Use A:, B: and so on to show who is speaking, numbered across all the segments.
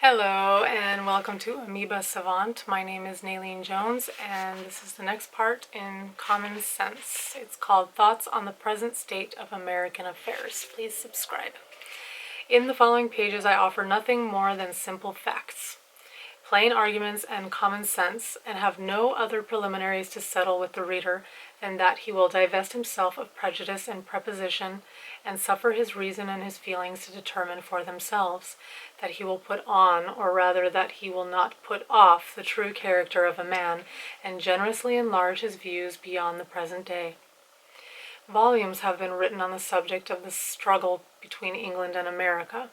A: Hello and welcome to Amoeba Savant. My name is Nalinne Jones and this is the next part in Common Sense. It's called Thoughts on the Present State of American Affairs. Please subscribe. In the following pages I offer nothing more than simple facts, plain arguments and common sense, and have no other preliminaries to settle with the reader than that he will divest himself of prejudice and prepossession and suffer his reason and his feelings to determine for themselves, that he will put on, or rather that he will not put off, the true character of a man, and generously enlarge his views beyond the present day. Volumes have been written on the subject of the struggle between England and America.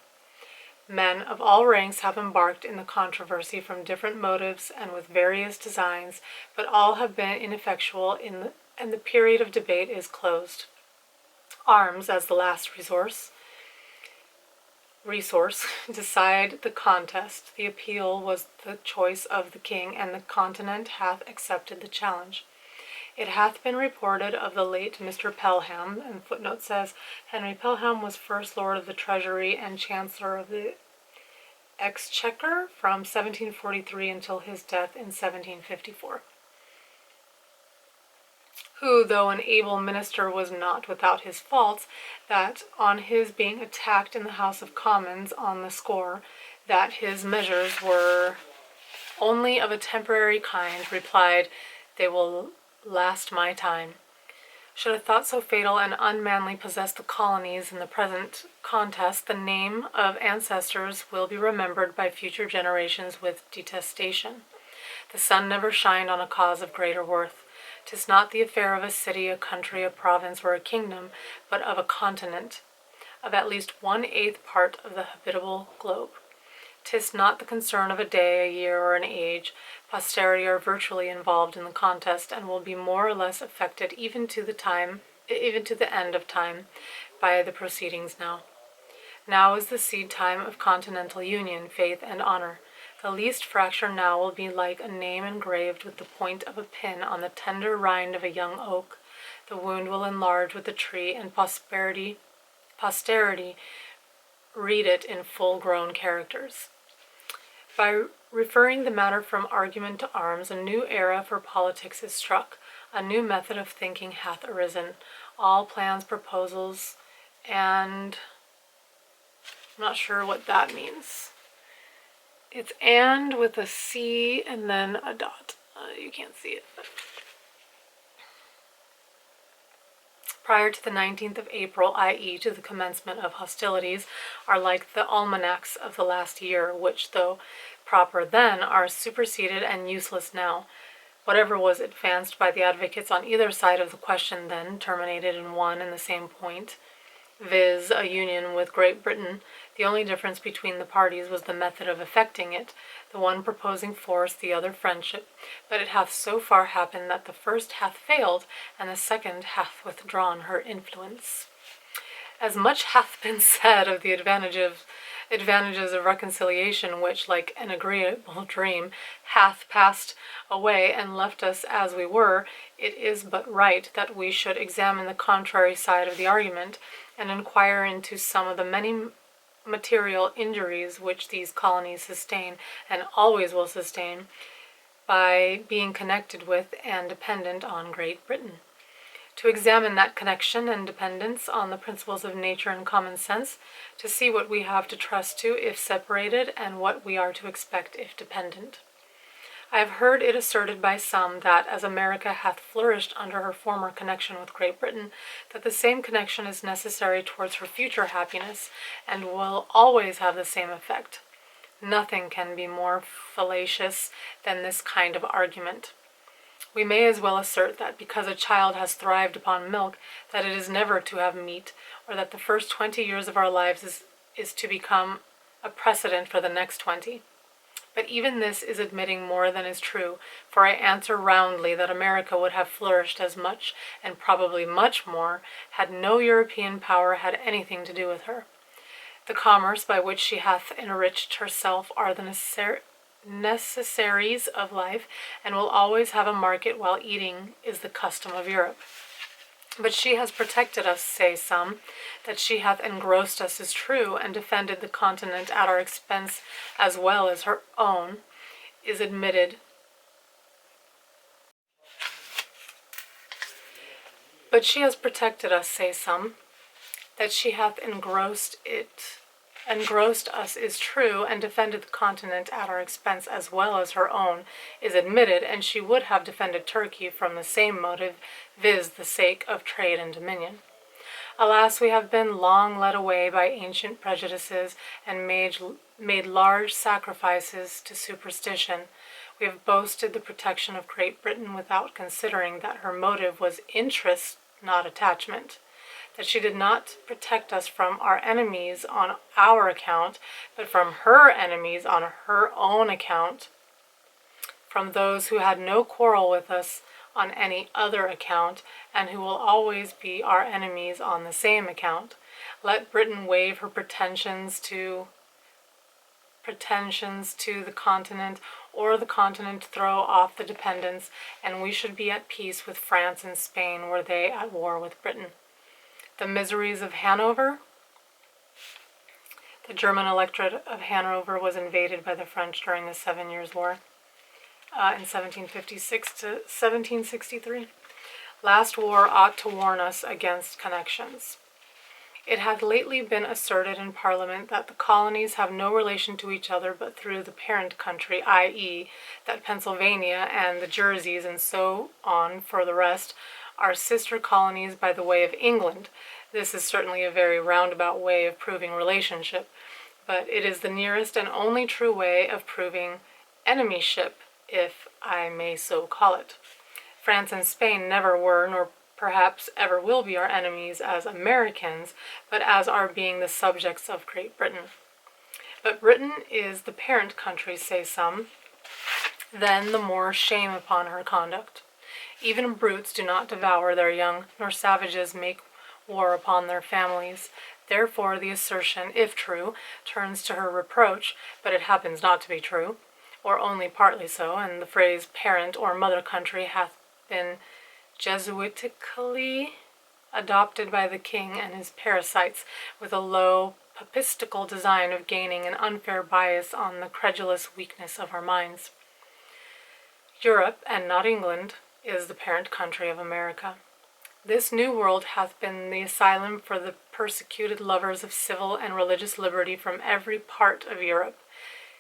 A: Men of all ranks have embarked in the controversy from different motives and with various designs, but all have been ineffectual, and the period of debate is closed. Arms, as the last resource, decide the contest. The appeal was the choice of the king, and the continent hath accepted the challenge. It hath been reported of the late Mr. Pelham, and the footnote says, Henry Pelham was First Lord of the Treasury and Chancellor of the Exchequer from 1743 until his death in 1754. Who, though an able minister, was not without his faults, that on his being attacked in the House of Commons on the score that his measures were only of a temporary kind, replied, "They will last my time." Should a thought so fatal and unmanly possess the colonies in the present contest, the name of ancestors will be remembered by future generations with detestation. The sun never shined on a cause of greater worth. 'Tis not the affair of a city, a country, a province, or a kingdom, but of a continent, of at least 1/8 part of the habitable globe. 'Tis not the concern of a day, a year, or an age. Posterity are virtually involved in the contest, and will be more or less affected even to the end of time, by the proceedings now. Now is the seed time of continental union, faith, and honor. The least fracture now will be like a name engraved with the point of a pin on the tender rind of a young oak. The wound will enlarge with the tree, and posterity read it in full-grown characters. By referring the matter from argument to arms, a new era for politics is struck. A new method of thinking hath arisen. All plans, proposals, and I'm not sure what that means. It's "and" with a C and then a dot. You can't see it, but prior to the 19th of April, i.e. to the commencement of hostilities, are like the almanacs of the last year, which, though proper then, are superseded and useless now. Whatever was advanced by the advocates on either side of the question then terminated in one and the same point, viz., a union with Great Britain. The only difference between the parties was the method of effecting it, the one proposing force, the other friendship. But it hath so far happened that the first hath failed, and the second hath withdrawn her influence. As much hath been said of the advantages of reconciliation, which, like an agreeable dream, hath passed away and left us as we were, it is but right that we should examine the contrary side of the argument, and inquire into some of the many material injuries which these colonies sustain, and always will sustain, by being connected with and dependent on Great Britain. To examine that connection and dependence on the principles of nature and common sense, to see what we have to trust to if separated, and what we are to expect if dependent. I have heard it asserted by some that, as America hath flourished under her former connection with Great Britain, that the same connection is necessary towards her future happiness, and will always have the same effect. Nothing can be more fallacious than this kind of argument. We may as well assert that because a child has thrived upon milk, that it is never to have meat, or that the first 20 years of our lives is to become a precedent for the next 20. But even this is admitting more than is true, for I answer roundly that America would have flourished as much, and probably much more, had no European power had anything to do with her. The commerce by which she hath enriched herself are the necessaries of life, and will always have a market while eating is the custom of Europe. But she has protected us, say some. That she hath engrossed us is true, and defended the continent at our expense as well as her own, is admitted. But she has protected us, say some. That she hath engrossed us is true, and defended the continent at our expense as well as her own, is admitted, and she would have defended Turkey from the same motive, viz. The sake of trade and dominion. Alas, we have been long led away by ancient prejudices, and made large sacrifices to superstition. We have boasted the protection of Great Britain without considering that her motive was interest, not attachment. That she did not protect us from our enemies on our account, but from her enemies on her own account, from those who had no quarrel with us on any other account, and who will always be our enemies on the same account. Let Britain waive her pretensions to the continent, or the continent throw off the dependence, and we should be at peace with France and Spain were they at war with Britain. The miseries of Hanover. The German electorate of Hanover was invaded by the French during the 7 Years' War in 1756 to 1763. Last war ought to warn us against connections. It hath lately been asserted in Parliament that the colonies have no relation to each other but through the parent country, i.e., that Pennsylvania and the Jerseys and so on for the rest are sister colonies by the way of England. This is certainly a very roundabout way of proving relationship, but it is the nearest and only true way of proving enemyship, if I may so call it. France and Spain never were, nor perhaps ever will be our enemies as Americans, but as our being the subjects of Great Britain. But Britain is the parent country, say some, then the more shame upon her conduct. Even brutes do not devour their young, nor savages make war upon their families. Therefore the assertion, if true, turns to her reproach, but it happens not to be true, or only partly so, and the phrase parent or mother country hath been Jesuitically adopted by the king and his parasites, with a low papistical design of gaining an unfair bias on the credulous weakness of our minds. Europe, and not England, is the parent country of America. This new world hath been the asylum for the persecuted lovers of civil and religious liberty from every part of Europe.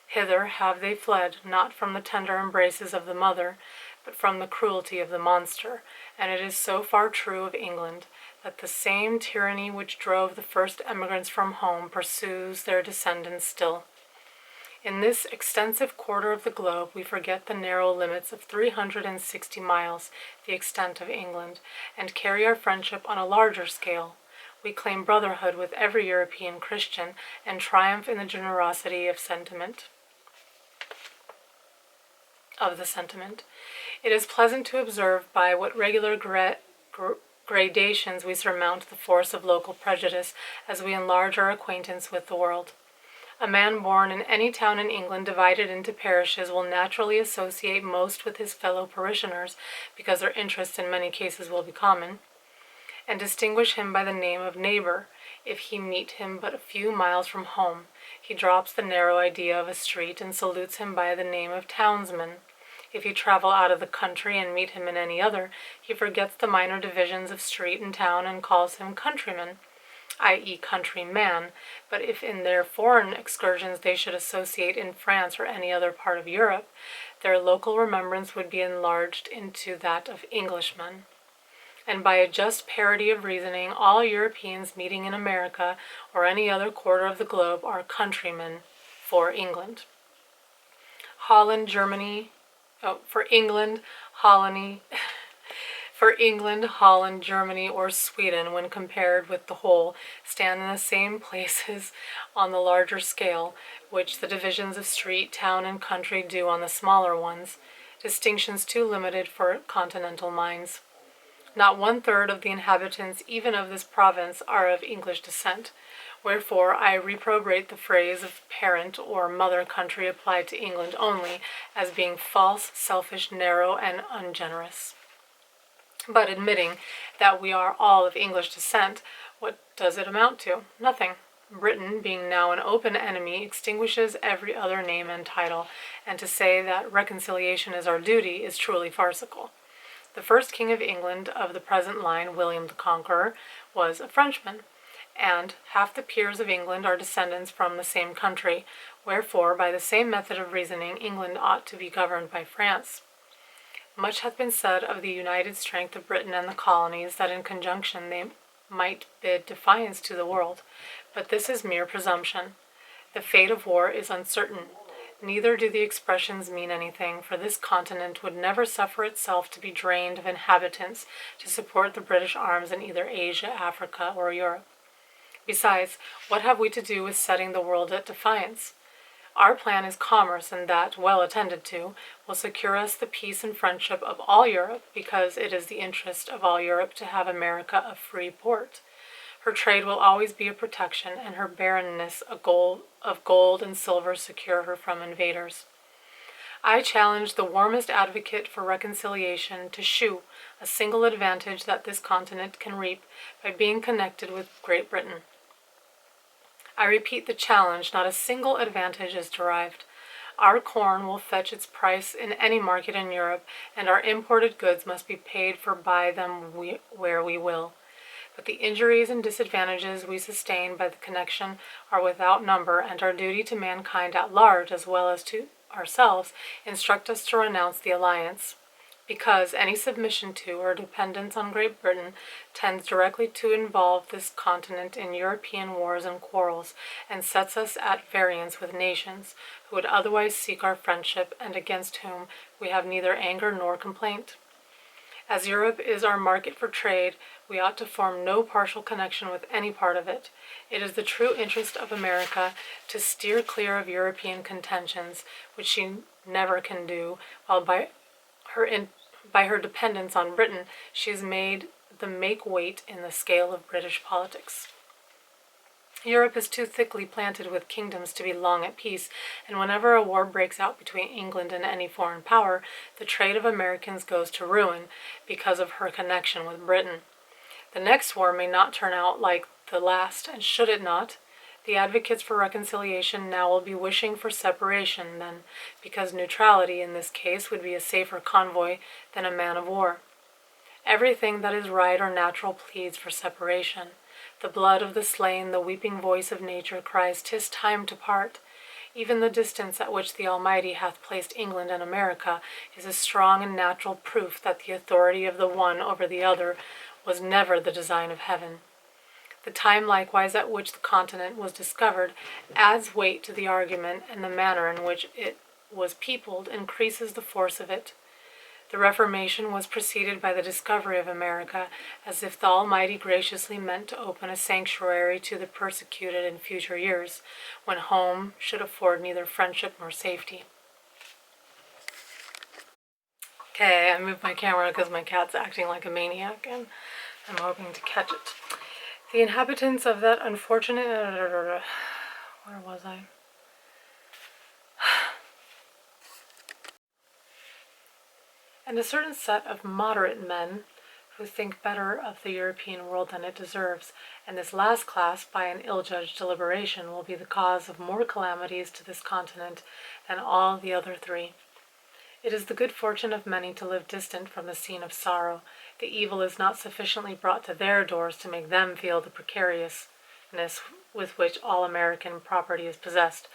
A: Hither have they fled, not from the tender embraces of the mother, but from the cruelty of the monster, and it is so far true of England, that the same tyranny which drove the first emigrants from home pursues their descendants still. In this extensive quarter of the globe we forget the narrow limits of 360 miles, the extent of England, and carry our friendship on a larger scale. We claim brotherhood with every European Christian, and triumph in the generosity of the sentiment. It is pleasant to observe by what regular gradations we surmount the force of local prejudice as we enlarge our acquaintance with the world. A man born in any town in England divided into parishes will naturally associate most with his fellow parishioners, because their interests in many cases will be common, and distinguish him by the name of neighbor. If he meet him but a few miles from home, he drops the narrow idea of a street and salutes him by the name of townsman. If you travel out of the country and meet him in any other, he forgets the minor divisions of street and town and calls him countryman, i.e. countryman. But if in their foreign excursions they should associate in France or any other part of Europe, their local remembrance would be enlarged into that of Englishmen. And by a just parity of reasoning, all Europeans meeting in America or any other quarter of the globe are countrymen for England. For England, Holland, Germany, or Sweden, when compared with the whole, stand in the same places on the larger scale, which the divisions of street, town, and country do on the smaller ones, distinctions too limited for continental minds. Not 1/3 of the inhabitants even of this province are of English descent. Wherefore I reprobate the phrase of parent or mother country applied to England only, as being false, selfish, narrow, and ungenerous. But admitting that we are all of English descent, what does it amount to? Nothing. Britain, being now an open enemy, extinguishes every other name and title, and to say that reconciliation is our duty is truly farcical. The first king of England of the present line, William the Conqueror, was a Frenchman, and half the peers of England are descendants from the same country, wherefore, by the same method of reasoning, England ought to be governed by France. Much hath been said of the united strength of Britain and the colonies, that in conjunction they might bid defiance to the world, but this is mere presumption. The fate of war is uncertain. Neither do the expressions mean anything, for this continent would never suffer itself to be drained of inhabitants to support the British arms in either Asia, Africa, or Europe. Besides, what have we to do with setting the world at defiance? Our plan is commerce, and that, well attended to, will secure us the peace and friendship of all Europe, because it is the interest of all Europe to have America a free port. Her trade will always be a protection, and her barrenness of gold and silver secure her from invaders. I challenge the warmest advocate for reconciliation to shew a single advantage that this continent can reap by being connected with Great Britain. I repeat the challenge, not a single advantage is derived. Our corn will fetch its price in any market in Europe, and our imported goods must be paid for by them where we will. But the injuries and disadvantages we sustain by the connection are without number, and our duty to mankind at large, as well as to ourselves, instruct us to renounce the alliance, because any submission to or dependence on Great Britain tends directly to involve this continent in European wars and quarrels, and sets us at variance with nations who would otherwise seek our friendship, and against whom we have neither anger nor complaint. As Europe is our market for trade, we ought to form no partial connection with any part of it. It is the true interest of America to steer clear of European contentions, which she never can do, while by her dependence on Britain, she has made the make-weight in the scale of British politics. Europe is too thickly planted with kingdoms to be long at peace, and whenever a war breaks out between England and any foreign power, the trade of Americans goes to ruin because of her connection with Britain. The next war may not turn out like the last, and should it not, the advocates for reconciliation now will be wishing for separation then, because neutrality in this case would be a safer convoy than a man of war. Everything that is right or natural pleads for separation. The blood of the slain, the weeping voice of nature cries, "'Tis time to part." Even the distance at which the Almighty hath placed England and America is a strong and natural proof that the authority of the one over the other was never the design of heaven. The time likewise at which the continent was discovered adds weight to the argument, and the manner in which it was peopled increases the force of it. The Reformation was preceded by the discovery of America, as if the Almighty graciously meant to open a sanctuary to the persecuted in future years, when home should afford neither friendship nor safety. Okay, I moved my camera because my cat's acting like a maniac, and I'm hoping to catch it. The inhabitants of that unfortunate... Where was I? And a certain set of moderate men who think better of the European world than it deserves, and this last class, by an ill-judged deliberation, will be the cause of more calamities to this continent than all the other three. It is the good fortune of many to live distant from the scene of sorrow. The evil is not sufficiently brought to their doors to make them feel the precariousness with which all American property is possessed.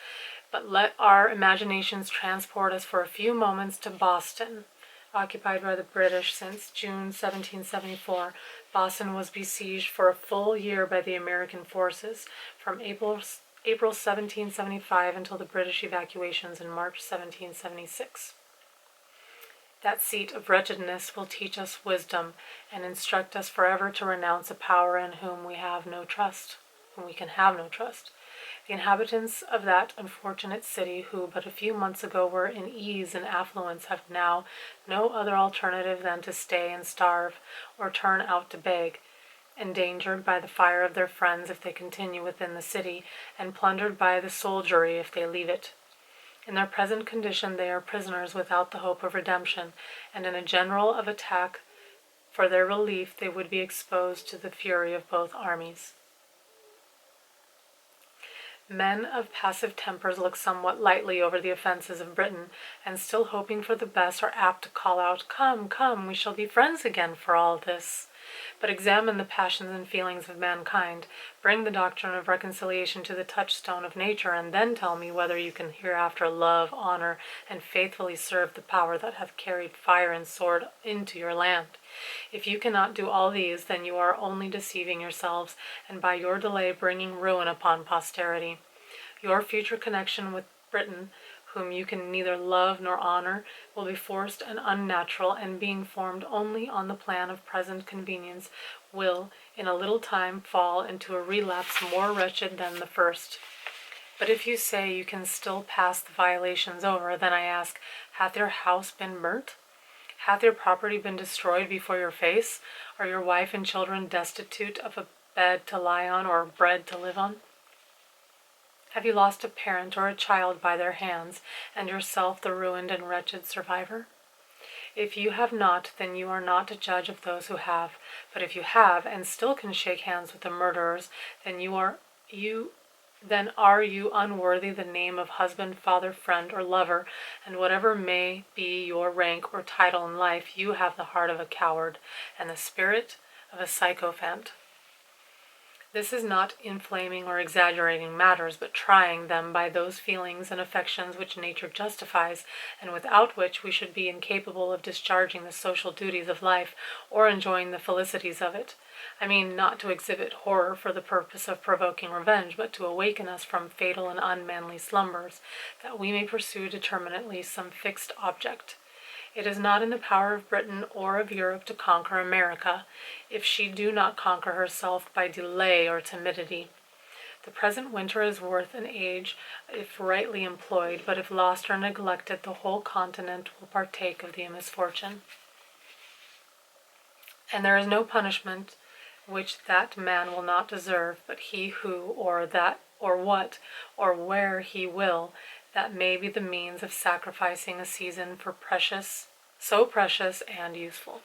A: But let our imaginations transport us for a few moments to Boston. Occupied by the British since June 1774, Boston was besieged for a full year by the American forces, from April 1775 until the British evacuations in March 1776. That seat of wretchedness will teach us wisdom, and instruct us forever to renounce a power in whom we have no trust, whom we can have no trust. The inhabitants of that unfortunate city, who but a few months ago were in ease and affluence, have now no other alternative than to stay and starve, or turn out to beg, endangered by the fire of their friends if they continue within the city, and plundered by the soldiery if they leave it. In their present condition they are prisoners without the hope of redemption, and in a general of attack For their relief they would be exposed to the fury of both armies. Men of passive tempers look somewhat lightly over the offences of Britain, and still hoping for the best are apt to call out, "Come, come, we shall be friends again for all this." But examine the passions and feelings of mankind, bring the doctrine of reconciliation to the touchstone of nature, and then tell me whether you can hereafter love, honor, and faithfully serve the power that hath carried fire and sword into your land. If you cannot do all these, then you are only deceiving yourselves, and by your delay bringing ruin upon posterity. Your future connection with Britain, whom you can neither love nor honor, will be forced and unnatural, and being formed only on the plan of present convenience, will in a little time fall into a relapse more wretched than the first. But if you say you can still pass the violations over, then I ask, hath your house been burnt? Hath your property been destroyed before your face? Are your wife and children destitute of a bed to lie on or bread to live on? Have you lost a parent or a child by their hands, and yourself the ruined and wretched survivor? If you have not, then you are not a judge of those who have. But if you have, and still can shake hands with the murderers, then are you unworthy the name of husband, father, friend, or lover, and whatever may be your rank or title in life, you have the heart of a coward, and the spirit of a sycophant. This is not inflaming or exaggerating matters, but trying them by those feelings and affections which nature justifies, and without which we should be incapable of discharging the social duties of life, or enjoying the felicities of it. I mean not to exhibit horror for the purpose of provoking revenge, but to awaken us from fatal and unmanly slumbers, that we may pursue determinately some fixed object. It is not in the power of Britain or of Europe to conquer America, if she do not conquer herself by delay or timidity. The present winter is worth an age if rightly employed, but if lost or neglected, the whole continent will partake of the misfortune. And there is no punishment which that man will not deserve, but he who, or what, or where he will, that may be the means of sacrificing a season for so precious and useful.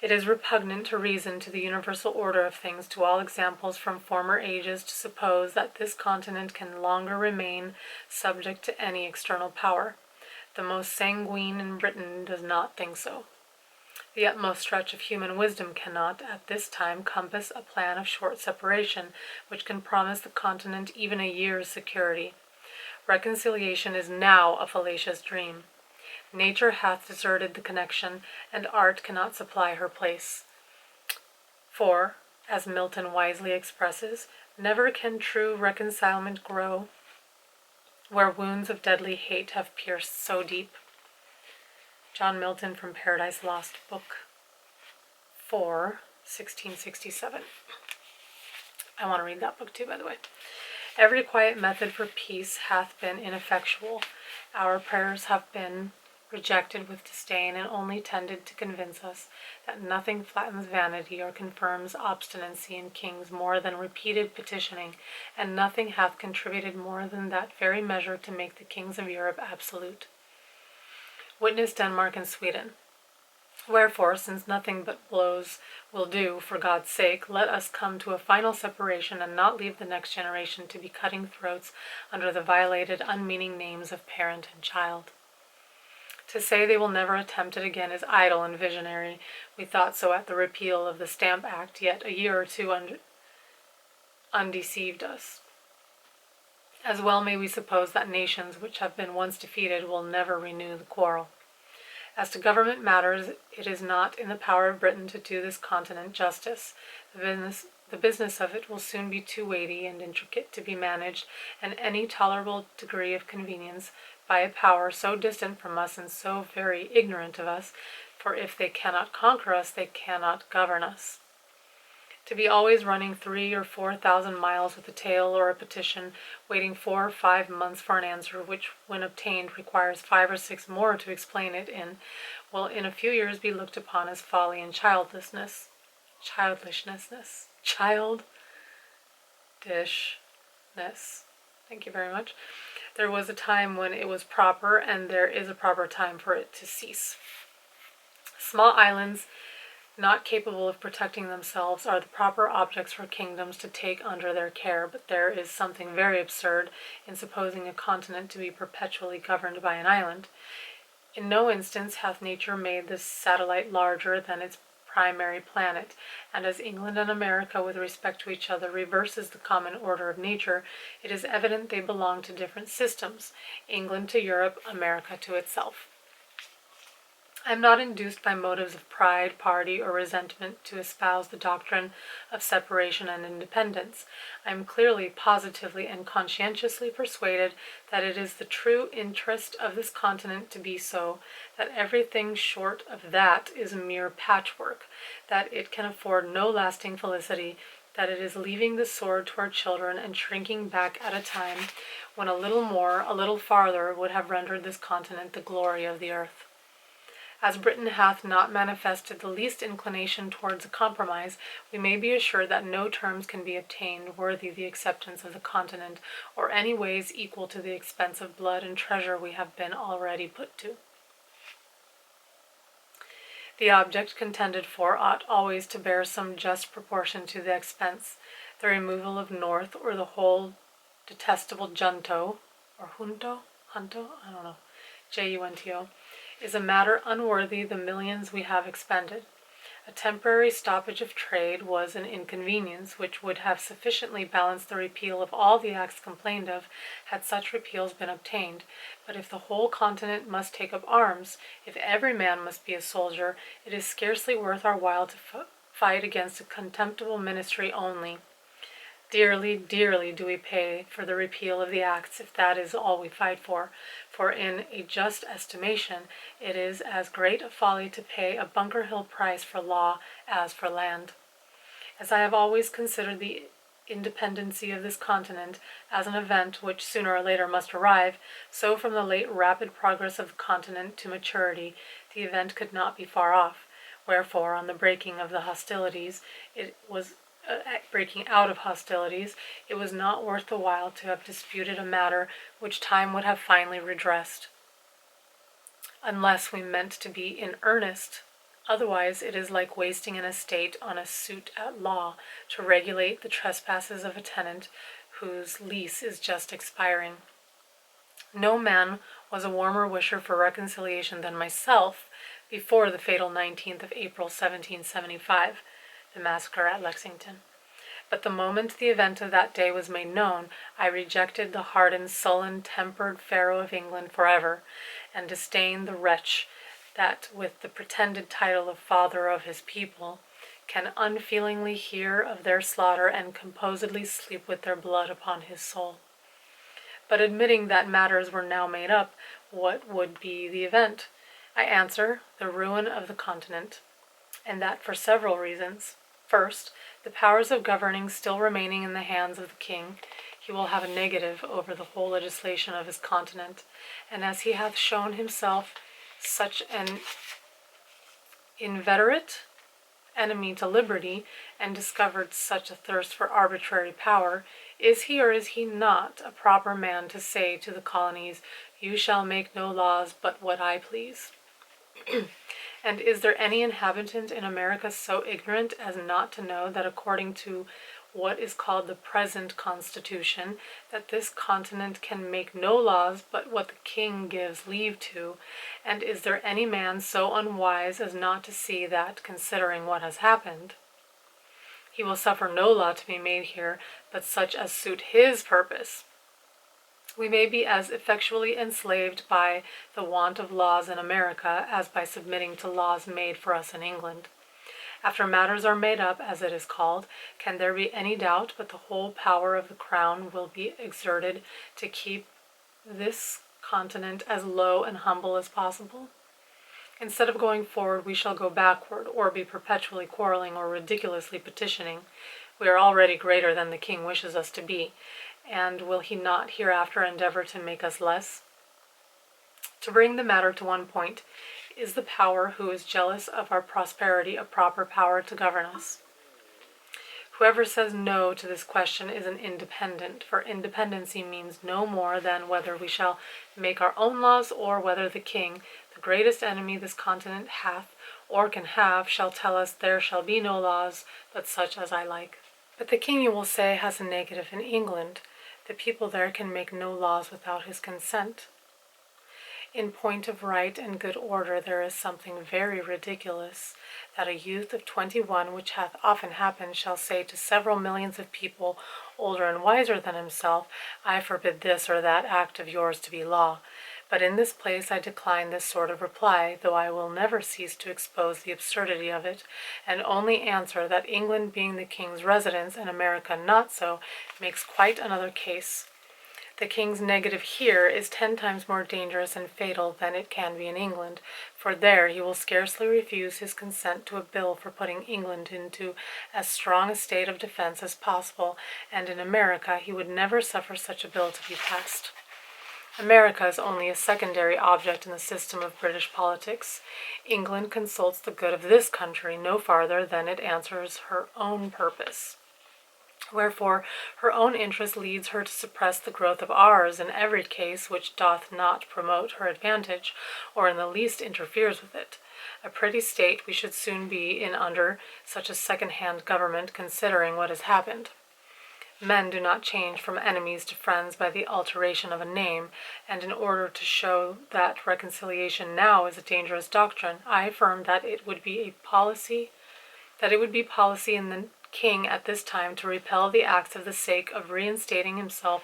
A: It is repugnant to reason, to the universal order of things, to all examples from former ages, to suppose that this continent can longer remain subject to any external power. The most sanguine in Britain does not think so. The utmost stretch of human wisdom cannot, at this time, compass a plan of short separation, which can promise the continent even a year's security. Reconciliation is now a fallacious dream. Nature hath deserted the connection, and art cannot supply her place. For, as Milton wisely expresses, never can true reconcilement grow where wounds of deadly hate have pierced so deep. John Milton from Paradise Lost, Book 4, 1667. I want to read that book too, by the way. Every quiet method for peace hath been ineffectual. Our prayers have been rejected with disdain, and only tended to convince us that nothing flattens vanity or confirms obstinacy in kings more than repeated petitioning, and nothing hath contributed more than that very measure to make the kings of Europe absolute. Witness Denmark and Sweden. Wherefore, since nothing but blows will do, for God's sake, let us come to a final separation, and not leave the next generation to be cutting throats under the violated, unmeaning names of parent and child. To say they will never attempt it again is idle and visionary. We thought so at the repeal of the Stamp Act, yet a year or two undeceived us. As well may we suppose that nations which have been once defeated will never renew the quarrel. As to government matters, it is not in the power of Britain to do this continent justice. The business of it will soon be too weighty and intricate to be managed, and any tolerable degree of convenience, by a power so distant from us and so very ignorant of us, for if they cannot conquer us, they cannot govern us. To be always running 3,000 or 4,000 miles with a tale or a petition, waiting 4 or 5 months for an answer, which, when obtained, requires 5 or 6 more to explain it in, will in a few years be looked upon as folly and childishness. Thank you very much. There was a time when it was proper, and there is a proper time for it to cease. Small islands not capable of protecting themselves, are the proper objects for kingdoms to take under their care, but there is something very absurd in supposing a continent to be perpetually governed by an island. In no instance hath nature made this satellite larger than its primary planet, and as England and America with respect to each other reverses the common order of nature, it is evident they belong to different systems, England to Europe, America to itself. I am not induced by motives of pride, party, or resentment to espouse the doctrine of separation and independence. I am clearly, positively, and conscientiously persuaded that it is the true interest of this continent to be so, that everything short of that is mere patchwork, that it can afford no lasting felicity, that it is leaving the sword to our children and shrinking back at a time when a little more, a little farther, would have rendered this continent the glory of the earth. As Britain hath not manifested the least inclination towards a compromise, we may be assured that no terms can be obtained worthy the acceptance of the continent, or any ways equal to the expense of blood and treasure we have been already put to. The object contended for ought always to bear some just proportion to the expense. The removal of North, or the whole detestable junto, or junto, I don't know, Junto, is a matter unworthy the millions we have expended. A temporary stoppage of trade was an inconvenience which would have sufficiently balanced the repeal of all the acts complained of, had such repeals been obtained. But if the whole continent must take up arms, if every man must be a soldier, it is scarcely worth our while to fight against a contemptible ministry only. Dearly, dearly do we pay for the repeal of the acts, if that is all we fight for in a just estimation it is as great a folly to pay a Bunker Hill price for law as for land. As I have always considered the independency of this continent as an event which sooner or later must arrive, so from the late rapid progress of the continent to maturity, the event could not be far off. Wherefore, on the breaking out of hostilities, it was not worth the while to have disputed a matter which time would have finally redressed, unless we meant to be in earnest. Otherwise, it is like wasting an estate on a suit at law to regulate the trespasses of a tenant whose lease is just expiring. No man was a warmer wisher for reconciliation than myself before the fatal 19th of April, 1775, the massacre at Lexington. But the moment the event of that day was made known, I rejected the hardened, sullen, tempered Pharaoh of England forever, and disdained the wretch that, with the pretended title of father of his people, can unfeelingly hear of their slaughter and composedly sleep with their blood upon his soul. But admitting that matters were now made up, what would be the event? I answer, the ruin of the continent, and that for several reasons. First, the powers of governing still remaining in the hands of the king, he will have a negative over the whole legislation of his continent, and as he hath shown himself such an inveterate enemy to liberty, and discovered such a thirst for arbitrary power, is he or is he not a proper man to say to the colonies, you shall make no laws but what I please? And is there any inhabitant in America so ignorant as not to know that according to what is called the present Constitution, that this continent can make no laws but what the king gives leave to? And is there any man so unwise as not to see that, considering what has happened, he will suffer no law to be made here but such as suit his purpose? We may be as effectually enslaved by the want of laws in America as by submitting to laws made for us in England. After matters are made up, as it is called, can there be any doubt but the whole power of the crown will be exerted to keep this continent as low and humble as possible? Instead of going forward, we shall go backward, or be perpetually quarreling or ridiculously petitioning. We are already greater than the king wishes us to be, and will he not hereafter endeavor to make us less? To bring the matter to one point, is the power who is jealous of our prosperity a proper power to govern us? Whoever says no to this question is an independent, for independency means no more than whether we shall make our own laws, or whether the king, the greatest enemy this continent hath, or can have, shall tell us there shall be no laws but such as I like. But the king, you will say, has a negative in England. The people there can make no laws without his consent. In point of right and good order, there is something very ridiculous, that a youth of 21, which hath often happened, shall say to several millions of people, older and wiser than himself, I forbid this or that act of yours to be law. But in this place I decline this sort of reply, though I will never cease to expose the absurdity of it, and only answer that England being the king's residence, and America not so, makes quite another case. The king's negative here is 10 times more dangerous and fatal than it can be in England, for there he will scarcely refuse his consent to a bill for putting England into as strong a state of defense as possible, and in America he would never suffer such a bill to be passed. America is only a secondary object in the system of British politics. England consults the good of this country no farther than it answers her own purpose. Wherefore her own interest leads her to suppress the growth of ours in every case which doth not promote her advantage, or in the least interferes with it. A pretty state we should soon be in under such a second-hand government, considering what has happened. Men do not change from enemies to friends by the alteration of a name, and in order to show that reconciliation now is a dangerous doctrine, I affirm that it would be policy in the king at this time to repel the acts of the sake of reinstating himself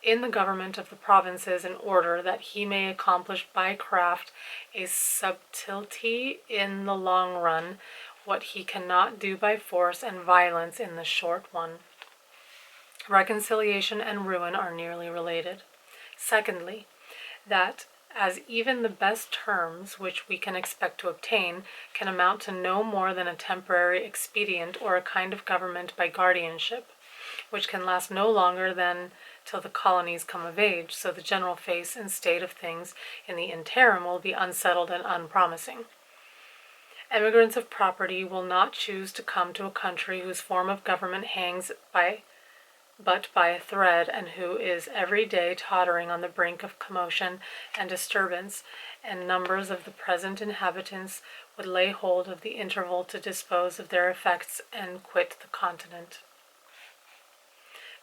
A: in the government of the provinces, in order that he may accomplish by craft a subtlety in the long run, what he cannot do by force and violence in the short one. Reconciliation and ruin are nearly related. Secondly, that as even the best terms which we can expect to obtain can amount to no more than a temporary expedient, or a kind of government by guardianship, which can last no longer than till the colonies come of age, so the general face and state of things in the interim will be unsettled and unpromising. Emigrants of property will not choose to come to a country whose form of government hangs but by a thread, and who is every day tottering on the brink of commotion and disturbance, and numbers of the present inhabitants would lay hold of the interval to dispose of their effects and quit the continent.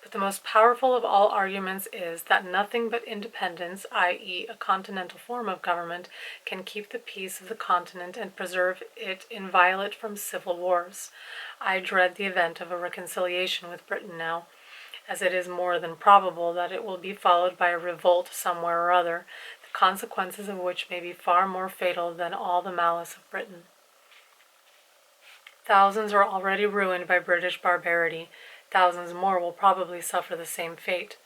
A: But the most powerful of all arguments is, that nothing but independence, i.e. a continental form of government, can keep the peace of the continent and preserve it inviolate from civil wars. I dread the event of a reconciliation with Britain now, as it is more than probable that it will be followed by a revolt somewhere or other, the consequences of which may be far more fatal than all the malice of Britain. Thousands are already ruined by British barbarity. Thousands more will probably suffer the same fate.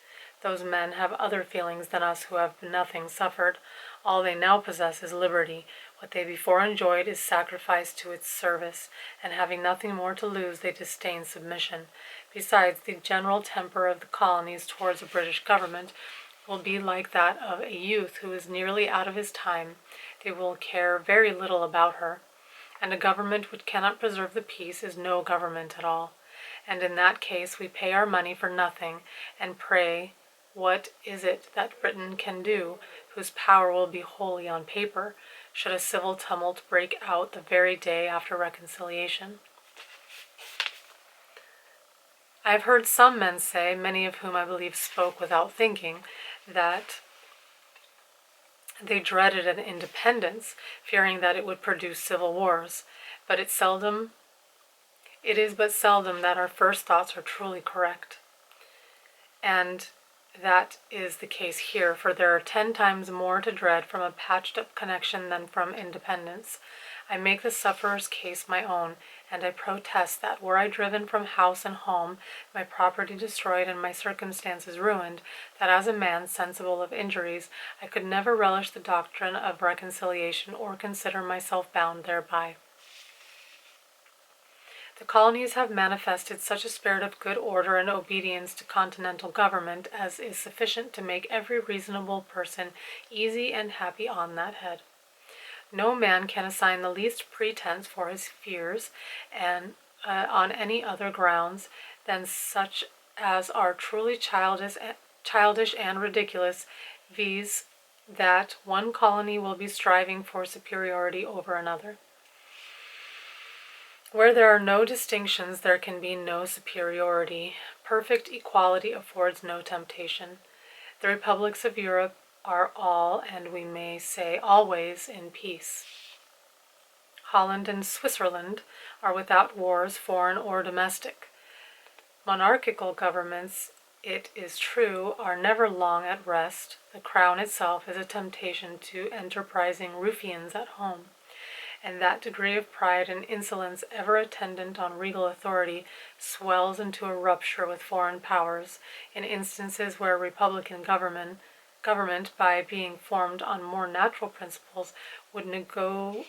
A: Those men have other feelings than us who have nothing suffered. All they now possess is liberty. What they before enjoyed is sacrificed to its service, and having nothing more to lose, they disdain submission. Besides, the general temper of the colonies towards a British government will be like that of a youth who is nearly out of his time. They will care very little about her, and a government which cannot preserve the peace is no government at all. And in that case we pay our money for nothing, and pray, what is it that Britain can do, whose power will be wholly on paper, should a civil tumult break out the very day after reconciliation? I have heard some men say, many of whom I believe spoke without thinking, that they dreaded an independence, fearing that it would produce civil wars. But it is but seldom that our first thoughts are truly correct. And that is the case here, for there are 10 times more to dread from a patched-up connection than from independence. I make the sufferer's case my own, and I protest that, were I driven from house and home, my property destroyed, and my circumstances ruined, that as a man sensible of injuries, I could never relish the doctrine of reconciliation, or consider myself bound thereby. The colonies have manifested such a spirit of good order and obedience to continental government as is sufficient to make every reasonable person easy and happy on that head. No man can assign the least pretense for his fears, and on any other grounds than such as are truly childish and ridiculous, viz., that one colony will be striving for superiority over another. Where there are no distinctions, there can be no superiority. Perfect equality affords no temptation. The republics of Europe are all, and we may say always, in peace. Holland and Switzerland are without wars, foreign or domestic. Monarchical governments, it is true, are never long at rest. The crown itself is a temptation to enterprising ruffians at home, and that degree of pride and insolence ever attendant on regal authority swells into a rupture with foreign powers in instances where republican government, by being formed on more natural principles, would negotiate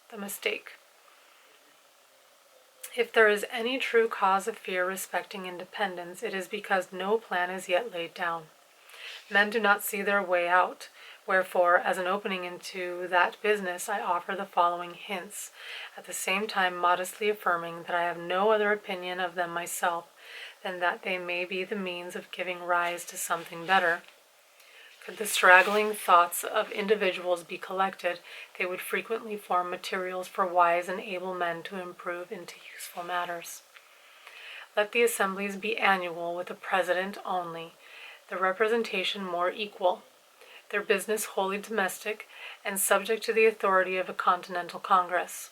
A: the mistake. If there is any true cause of fear respecting independence, it is because no plan is yet laid down. Men do not see their way out. Wherefore, as an opening into that business, I offer the following hints, at the same time modestly affirming that I have no other opinion of them myself than that they may be the means of giving rise to something better. Could the straggling thoughts of individuals be collected, they would frequently form materials for wise and able men to improve into useful matters. Let the assemblies be annual, with a president only, the representation more equal, their business wholly domestic, and subject to the authority of a continental congress.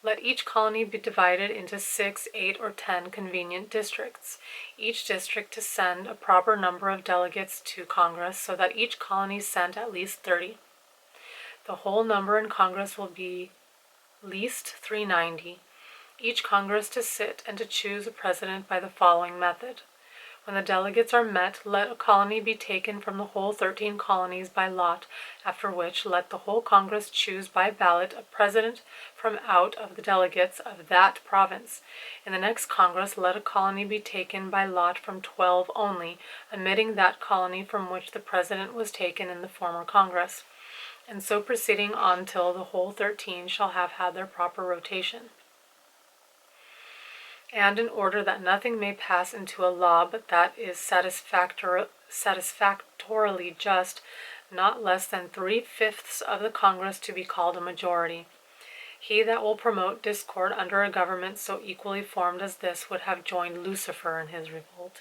A: Let each colony be divided into 6, 8, or 10 convenient districts, each district to send a proper number of delegates to Congress, so that each colony sent at least 30. The whole number in Congress will be least 390. Each Congress to sit and to choose a president by the following method. When the delegates are met, let a colony be taken from the whole 13 colonies by lot, after which let the whole Congress choose by ballot a president from out of the delegates of that province. In the next Congress, let a colony be taken by lot from 12 only, omitting that colony from which the president was taken in the former Congress, and so proceeding on till the whole 13 shall have had their proper rotation. And in order that nothing may pass into a law but that is satisfactorily just, not less than 3/5 of the Congress to be called a majority. He that will promote discord under a government so equally formed as this would have joined Lucifer in his revolt.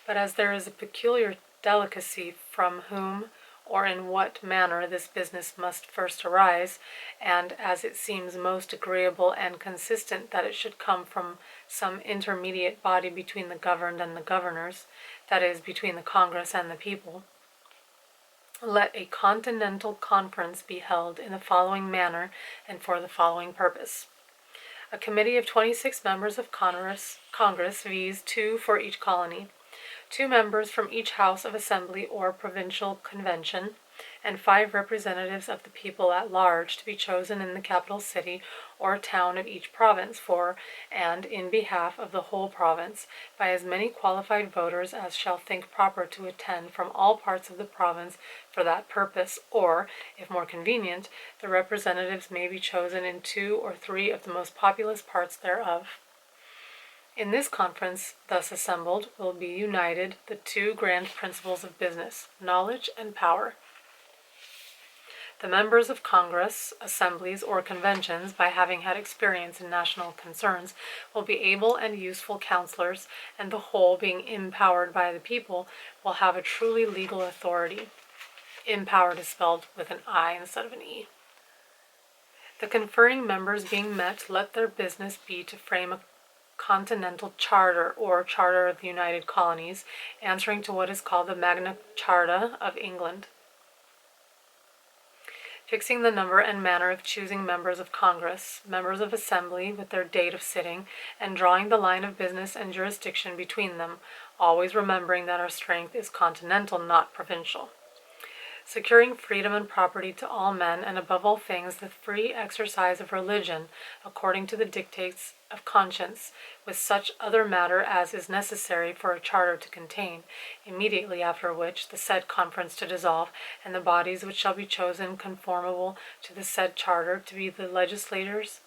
A: But as there is a peculiar delicacy from whom or in what manner this business must first arise, and as it seems most agreeable and consistent that it should come from some intermediate body between the governed and the governors, that is, between the Congress and the people, let a continental conference be held in the following manner and for the following purpose. A committee of 26 members of Congress, viz., 2 for each colony, 2 members from each house of assembly or provincial convention, and 5 representatives of the people at large, to be chosen in the capital city or town of each province for and in behalf of the whole province, by as many qualified voters as shall think proper to attend from all parts of the province for that purpose, or, if more convenient, the representatives may be chosen in 2 or 3 of the most populous parts thereof. In this conference, thus assembled, will be united the 2 grand principles of business, knowledge and power. The members of Congress, assemblies, or conventions, by having had experience in national concerns, will be able and useful counselors, and the whole, being empowered by the people, will have a truly legal authority. Empowered is spelled with an I instead of an E. The conferring members being met, let their business be to frame a Continental Charter, or Charter of the United Colonies, answering to what is called the Magna Charta of England, fixing the number and manner of choosing members of Congress, members of Assembly with their date of sitting, and drawing the line of business and jurisdiction between them, always remembering that our strength is continental, not provincial. Securing freedom and property to all men, and above all things the free exercise of religion according to the dictates of conscience, with such other matter as is necessary for a charter to contain, immediately after which the said conference to dissolve, and the bodies which shall be chosen conformable to the said charter to be the legislators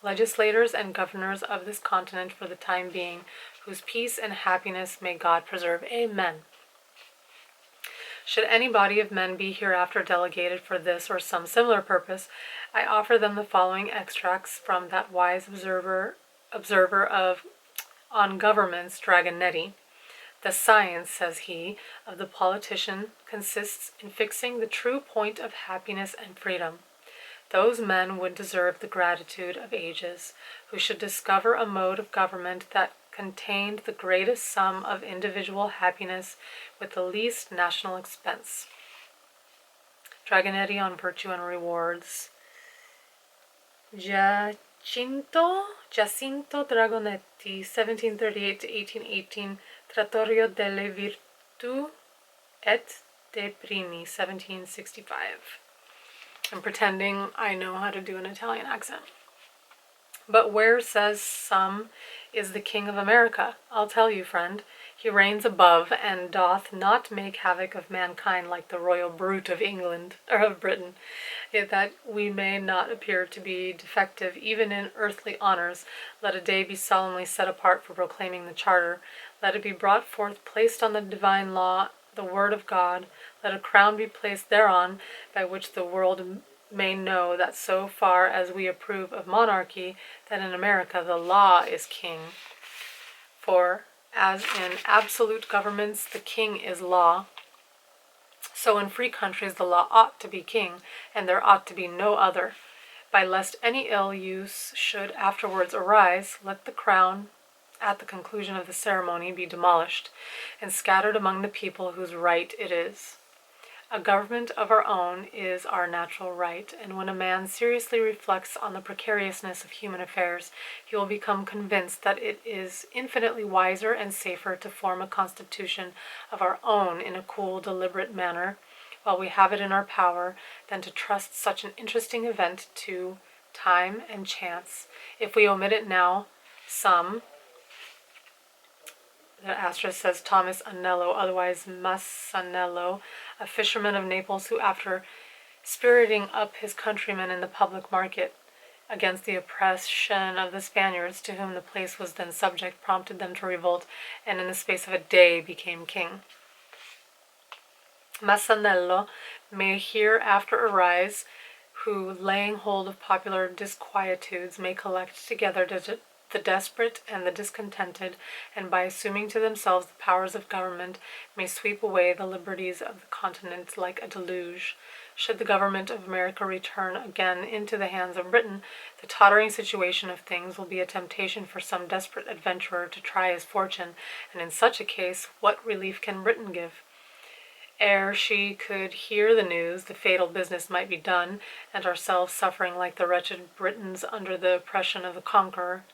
A: legislators and governors of this continent for the time being, whose peace and happiness may God preserve. Amen. Should any body of men be hereafter delegated for this or some similar purpose, I offer them the following extracts from that wise observer of on governments, Dragonetti. The science, says he, of the politician consists in fixing the true point of happiness and freedom. Those men would deserve the gratitude of ages, who should discover a mode of government that contained the greatest sum of individual happiness with the least national expense. Dragonetti on Virtue and Rewards. Jacinto Dragonetti, 1738 to 1818, Trattorio delle Virtù et dei Primi, 1765. I'm pretending I know how to do an Italian accent. But where, says some, is the King of America? I'll tell you, friend. He reigns above, and doth not make havoc of mankind like the royal brute of England, or of Britain. Yet that we may not appear to be defective even in earthly honors, let a day be solemnly set apart for proclaiming the charter. Let it be brought forth, placed on the divine law, the word of God. Let a crown be placed thereon, by which the world may know that so far as we approve of monarchy, that in America the law is king. For, as in absolute governments the king is law, so in free countries the law ought to be king, and there ought to be no other. By lest any ill use should afterwards arise, let the crown, at the conclusion of the ceremony, be demolished, and scattered among the people whose right it is. A government of our own is our natural right, and when a man seriously reflects on the precariousness of human affairs, he will become convinced that it is infinitely wiser and safer to form a constitution of our own in a cool, deliberate manner, while we have it in our power, than to trust such an interesting event to time and chance. If we omit it now, the asterisk says Thomas Anello, otherwise Massanello, a fisherman of Naples who, after spiriting up his countrymen in the public market against the oppression of the Spaniards, to whom the place was then subject, prompted them to revolt, and in the space of a day became king. Massanello may hereafter arise, who, laying hold of popular disquietudes, may collect together the desperate and the discontented, and by assuming to themselves the powers of government, may sweep away the liberties of the continent like a deluge. Should the government of America return again into the hands of Britain, the tottering situation of things will be a temptation for some desperate adventurer to try his fortune, and in such a case, what relief can Britain give? Ere she could hear the news, the fatal business might be done, and ourselves suffering like the wretched Britons under the oppression of the conqueror.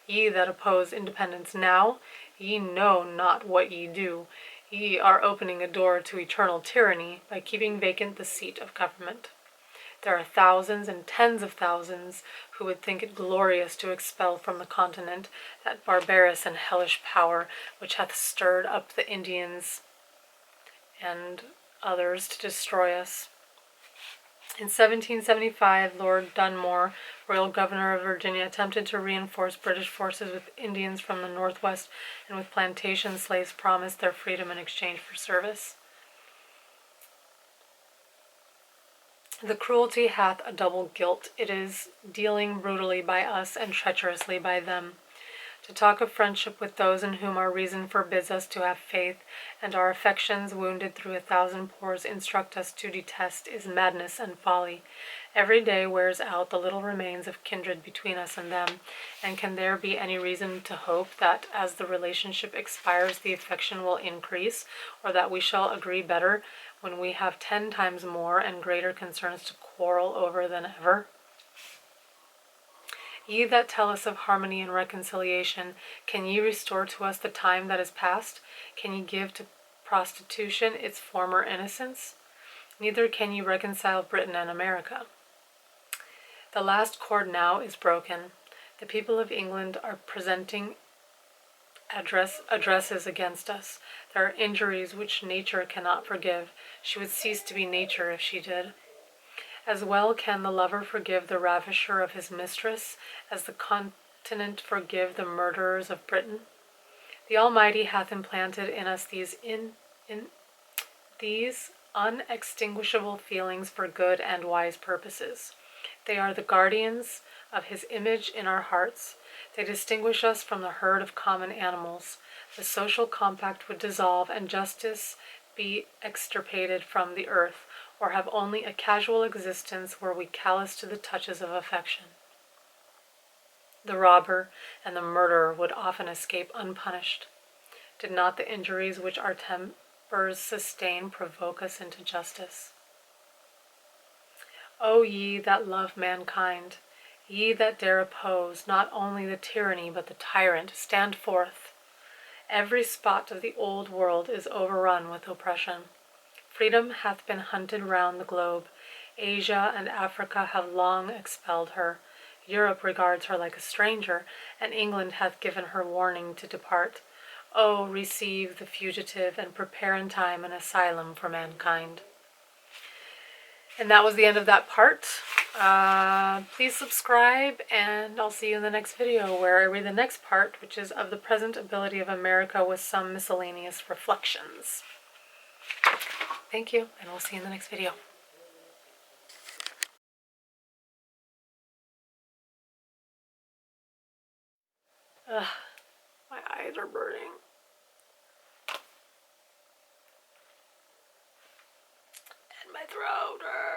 A: Ye that oppose independence now, ye know not what ye do. Ye are opening a door to eternal tyranny by keeping vacant the seat of government. There are thousands and tens of thousands who would think it glorious to expel from the continent that barbarous and hellish power which hath stirred up the Indians and others to destroy us. In 1775, Lord Dunmore, Royal Governor of Virginia, attempted to reinforce British forces with Indians from the Northwest, and with plantation slaves promised their freedom in exchange for service. The cruelty hath a double guilt. It is dealing brutally by us and treacherously by them. To talk of friendship with those in whom our reason forbids us to have faith, and our affections, wounded through 1,000 pores, instruct us to detest, is madness and folly. Every day wears out the little remains of kindred between us and them, and can there be any reason to hope that as the relationship expires the affection will increase, or that we shall agree better when we have 10 times more and greater concerns to quarrel over than ever? Ye that tell us of harmony and reconciliation, can ye restore to us the time that is past? Can ye give to prostitution its former innocence? Neither can ye reconcile Britain and America. The last cord now is broken. The people of England are presenting addresses against us. There are injuries which nature cannot forgive. She would cease to be nature if she did. As well can the lover forgive the ravisher of his mistress as the continent forgive the murderers of Britain. The Almighty hath implanted in us these unextinguishable feelings for good and wise purposes. They are the guardians of his image in our hearts. They distinguish us from the herd of common animals. The social compact would dissolve and justice be extirpated from the earth, or have only a casual existence were we callous to the touches of affection. The robber and the murderer would often escape unpunished. Did not the injuries which our tempers sustain provoke us into justice? O ye that love mankind, ye that dare oppose not only the tyranny but the tyrant, stand forth. Every spot of the old world is overrun with oppression. Freedom hath been hunted round the globe. Asia and Africa have long expelled her. Europe regards her like a stranger, and England hath given her warning to depart. O receive the fugitive and prepare in time an asylum for mankind. And that was the end of that part. Please subscribe, and I'll see you in the next video where I read the next part, which is of the present ability of America with some miscellaneous reflections. Thank you, and we'll see you in the next video. Ugh, my eyes are burning. And my throat hurts.